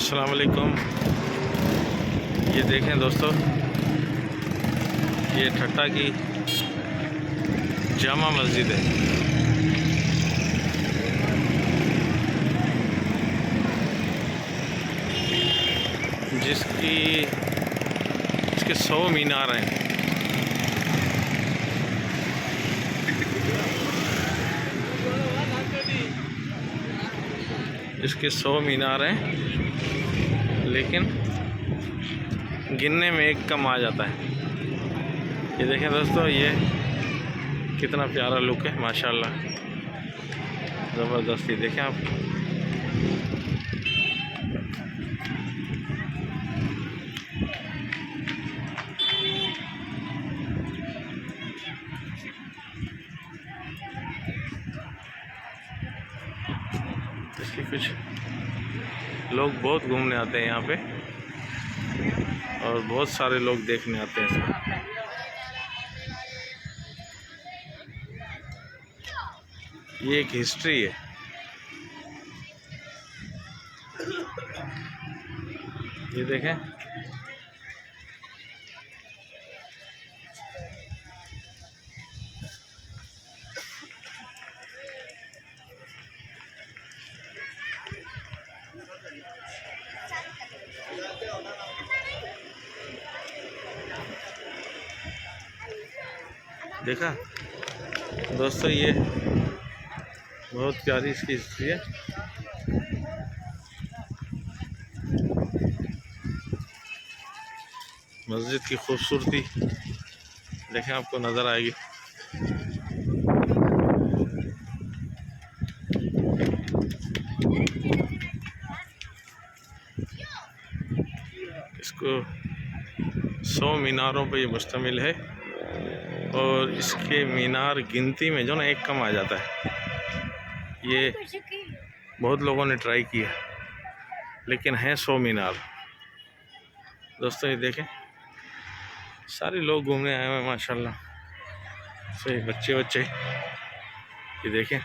अस्सलाम वालेकुम। ये देखें दोस्तों, ये ठट्टा की जामा मस्जिद है। इसके 100 मीनार हैं। इसके 100 मीनार हैं, लेकिन गिनने में एक कम आ जाता है। ये देखें दोस्तों, ये कितना प्यारा लुक है, माशाल्लाह, ज़बरदस्त। ये देखें आप, इसकी कुछ लोग बहुत घूमने आते हैं यहाँ पे, और बहुत सारे लोग देखने आते हैं इसको। ये एक हिस्ट्री है। ये देखें, देखा दोस्तों, ये बहुत प्यारी इसकी हिस्ट्री है। मस्जिद की खूबसूरती देखें, आपको नज़र आएगी। इसको 100 मीनारों पर ये मुश्तमिल है, और इसके मीनार गिनती में जो ना एक कम आ जाता है। ये बहुत लोगों ने ट्राई किया, लेकिन हैं 100 मीनार। दोस्तों ये देखें, सारे लोग घूमने आए हुए हैं माशाल्लाह, सही बच्चे। ये देखें,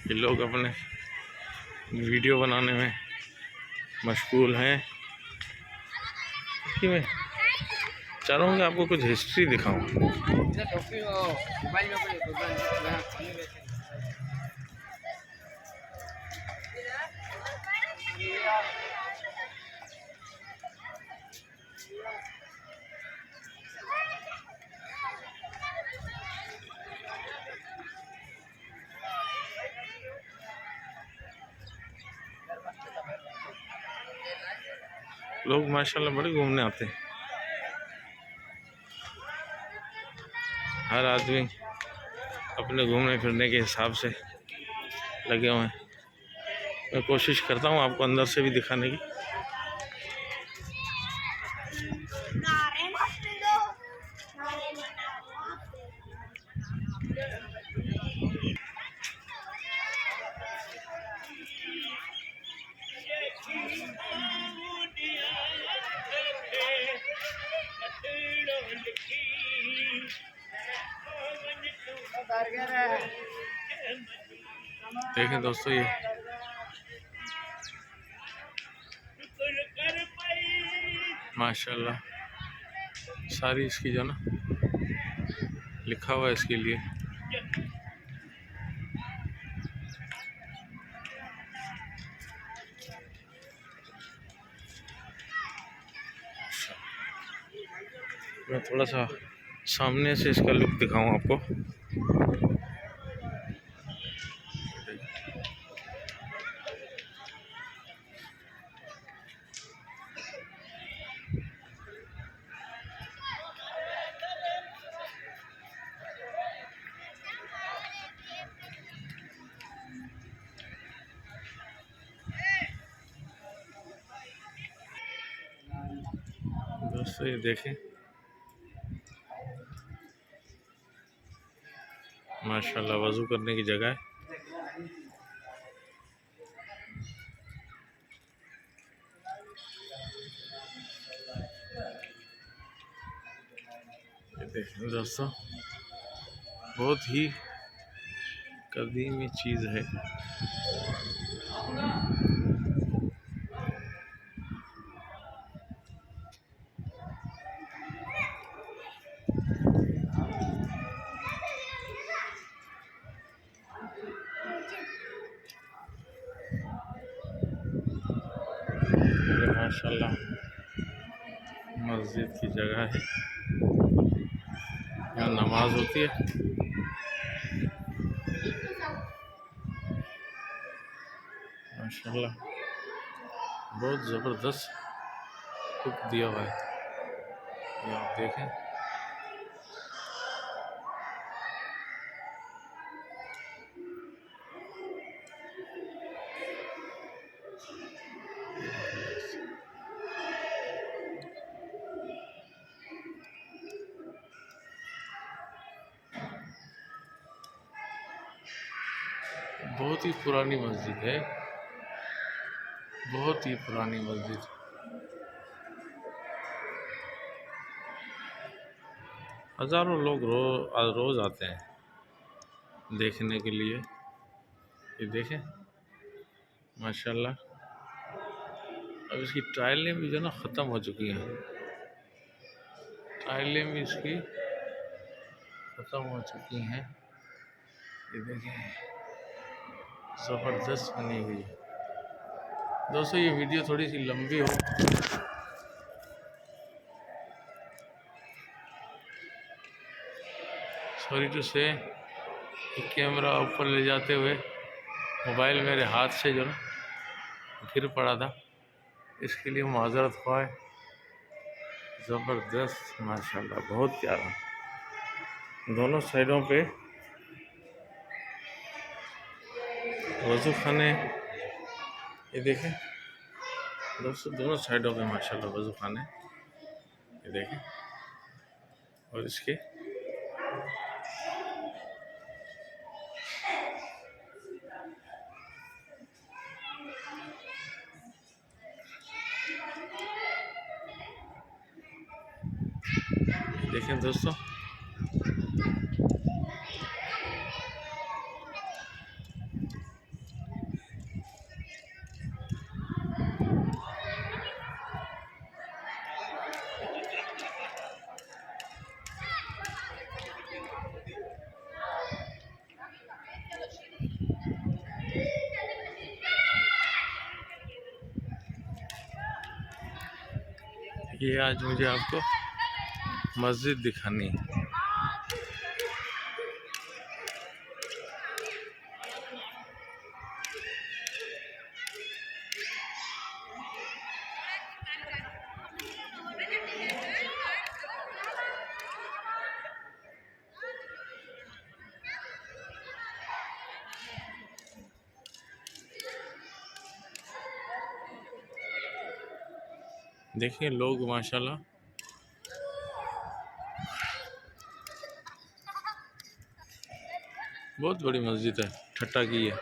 ये लोग अपने वीडियो बनाने में मशगूल हैं। कि मैं चाह रहा हूँ कि आपको कुछ हिस्ट्री दिखाऊं। लोग माशाल्लाह बड़े घूमने आते हैं। हर आदमी अपने घूमने फिरने के हिसाब से लगे हुए हैं। मैं कोशिश करता हूँ आपको अंदर से भी दिखाने की। देखें दोस्तों, ये माशाल्लाह सारी इसकी जो ना लिखा हुआ है इसके लिए। मैं थोड़ा सा सामने से इसका लुक दिखाऊं आपको। दोस्तों ये देखें, माशाल्लाह वज़ू करने की जगह है। देखें दोस्तों, बहुत ही कदीमी चीज़ है। ये माशाल्लाह मस्जिद की जगह है, यहाँ नमाज होती है। माशाल्लाह बहुत ज़बरदस्त लुक दिया हुआ है, ये आप देखें। बहुत ही पुरानी मस्जिद है, बहुत ही पुरानी मस्जिद। हज़ारों लोग रोज़ आते हैं देखने के लिए। ये देखें माशाल्लाह, अब इसकी टाइलें भी जो ना ख़त्म हो चुकी हैं, टाइलें भी इसकी ख़त्म हो चुकी हैं। ये देखें ज़बरदस्त बनी हुई है। दोस्तों ये वीडियो थोड़ी सी लंबी हो, सॉरी टू से, कैमरा ऊपर ले जाते हुए मोबाइल मेरे हाथ से जो ना गिर पड़ा था, इसके लिए माज़रत ख्वाह। ज़बरदस्त माशाल्लाह, बहुत प्यारा। दोनों साइडों पे वज़ू खाने, ये देखें दोस्तों, दोनों साइडों पे माशाल्लाह वज़ू खाने, ये देखें। और इसके देखें दोस्तों, ये आज मुझे आपको मस्जिद दिखानी है। देखिए लोग माशाल्लाह बहुत बड़ी मस्जिद है, ठट्टा की है,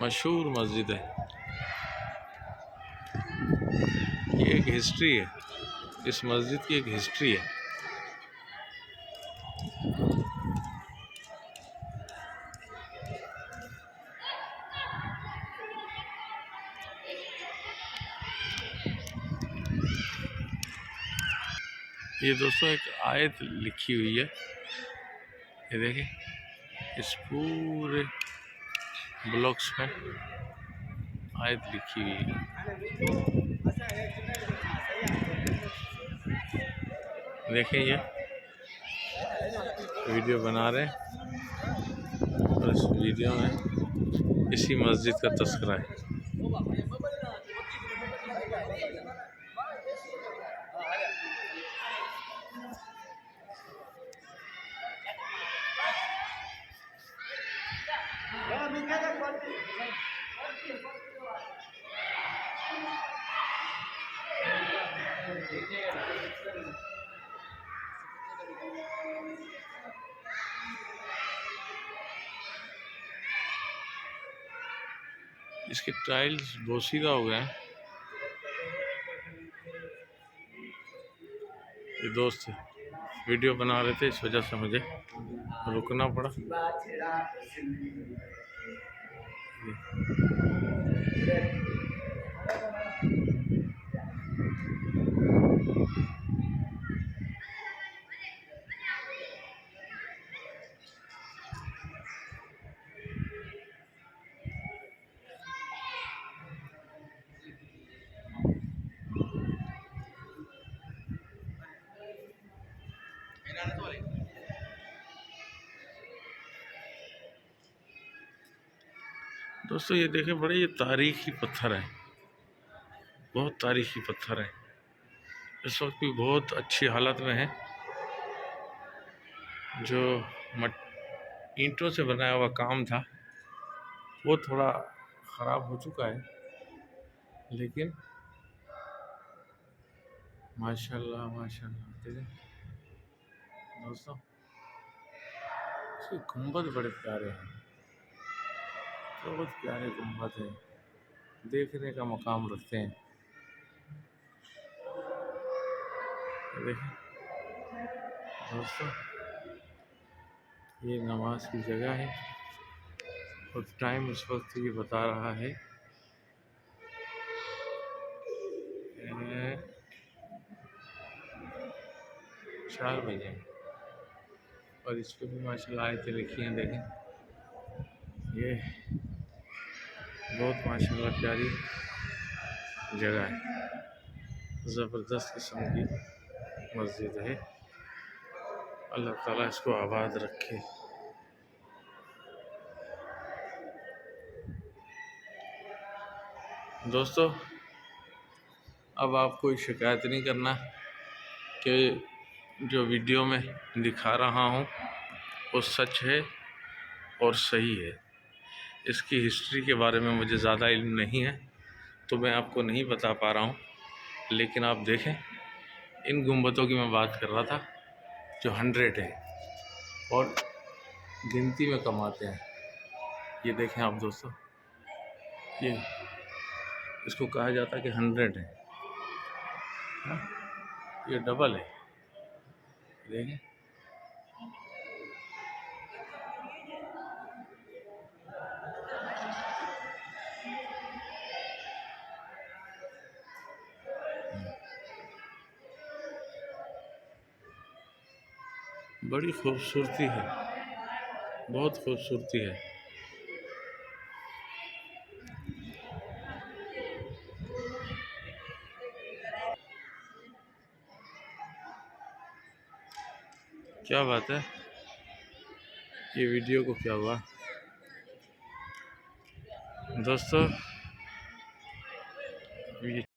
मशहूर मस्जिद है। ये एक हिस्ट्री है, इस मस्जिद की एक हिस्ट्री है। ये दोस्तों एक आयत लिखी हुई है, ये देखें इस पूरे ब्लॉक्स में आयत लिखी हुई है। देखें ये वीडियो बना रहे हैं और इस वीडियो में इसी मस्जिद का तस्करा है। इसके टाइल्स बोसीदा हो गए हैं। ये दोस्त वीडियो बना रहे थे, इस वजह से मुझे रुकना पड़ा। दोस्तों ये देखें, बड़े ये तारीखी पत्थर है, बहुत तारीखी पत्थर है। इस वक्त भी बहुत अच्छी हालत में है। जो ईंटों से बनाया हुआ काम था वो थोड़ा ख़राब हो चुका है, लेकिन माशाल्लाह माशाल्लाह देखें दोस्तों, इसके गुंबद बड़े प्यारे हैं, बहुत प्यारे गुंबद है, देखने का मकाम रखते हैं। देखें दोस्तों, ये नमाज की जगह है और टाइम इस वक्त ये बता रहा है 4 बजे, और इस पर भी माशाल्लाह आयतें लिखी हैं। देखें ये बहुत माशाल्लाह प्यारी जगह है, ज़बरदस्त किस्म की मस्जिद है। अल्लाह ताला इसको आबाद रखे। दोस्तों अब आप कोई शिकायत नहीं करना कि जो वीडियो में दिखा रहा हूँ वो सच है और सही है। इसकी हिस्ट्री के बारे में मुझे ज़्यादा इल्म नहीं है, तो मैं आपको नहीं बता पा रहा हूँ। लेकिन आप देखें, इन गुंबदों की मैं बात कर रहा था जो 100 है और गिनती में कम आते हैं। ये देखें आप दोस्तों, ये इसको कहा जाता है कि 100 है, हाँ? ये डबल है, देखें बड़ी खूबसूरती है, बहुत खूबसूरती है। क्या बात है, ये वीडियो को क्या हुआ दोस्तों? ये